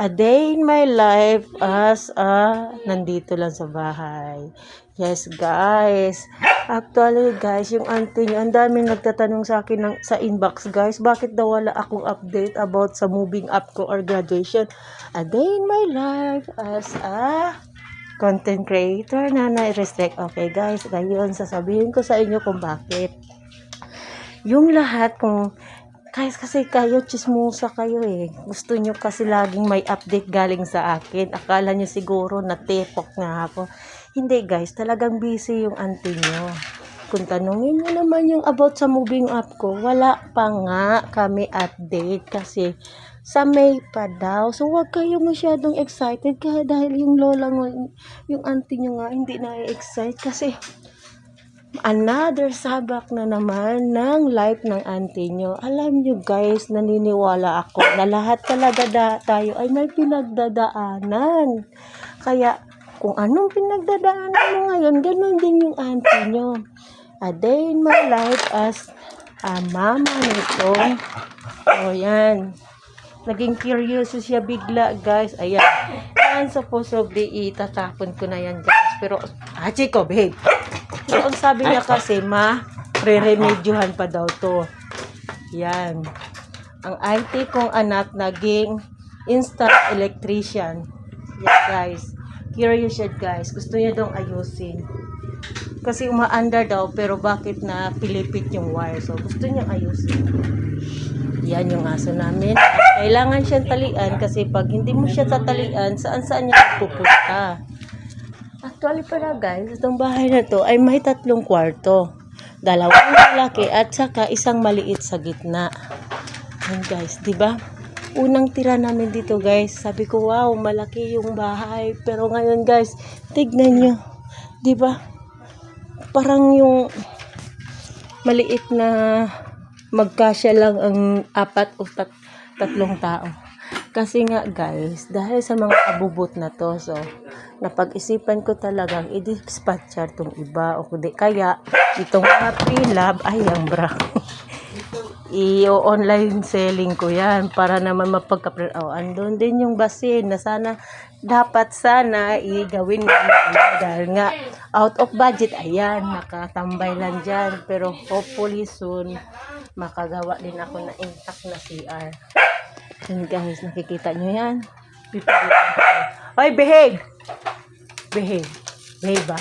A day in my life as nandito lang sa bahay. Yes, guys. Actually, guys, yung auntie niyo, ang daming nagtatanong sa akin sa inbox, guys. Bakit daw wala akong update about sa moving up ko or graduation? A day in my life as a content creator na na-respect. Okay, guys. Ngayon, sasabihin ko sa inyo kung bakit. Yung lahat, kung kasi kayo, chismosa kayo eh. Gusto nyo kasi laging may update galing sa akin. Akala nyo siguro na tepok nga ako. Hindi guys, talagang busy yung auntie nyo. Kung tanungin nyo naman yung about sa moving up ko, wala pa nga kami update kasi sa May pa daw. So wag kayo masyadong excited dahil yung lola mo, yung auntie nyo nga hindi na-excite kasi another sabak na naman ng life ng auntie nyo. Alam nyo guys, naniniwala ako na lahat talaga tayo ay may pinagdadaanan. Kaya kung anong pinagdadaanan mo ngayon, ganun din yung auntie nyo. A day in my life as a mama nito. O yan. Naging curious siya bigla guys. Ayan. Yan supposedly itatapon ko na yan guys. Pero, Chiko, babe. So, ang sabi niya kasi, re-remedyohan pa daw to. Yan. Ang auntie kong anak naging instant electrician. Yan, guys. Curious siya, guys. Gusto niya daw ayusin. Kasi umaandar daw, pero bakit na pilipit yung wire? So, gusto niya ayusin. Yan yung aso namin. Kailangan siyang talian kasi pag hindi mo siya tatalian, saan niya pupunta. Actually pala guys, itong bahay na to ay may 3 kwarto. 2 malaki at saka isang maliit sa gitna. Yan guys, di ba? Unang tira namin dito guys, sabi ko wow, malaki yung bahay. Pero ngayon guys, tignan nyo. Di ba? Parang yung maliit na magkasya lang ang 4 o 3 tao. Kasi nga guys, dahil sa mga kabubot na to, so napag-isipan ko talagang i-dispatcher tong iba o kundi kaya itong mga pre-lab ay ang bra. I-online selling ko yan para naman mapagka-print. Andun din yung basin na dapat sana i-gawin namin dahil nga out of budget. Ayan, nakatambay lang dyan. Pero hopefully soon makagawa din ako na intact na CR. Yan guys, nakikita nyo yan. Oy, behave! Behave. Behave ba?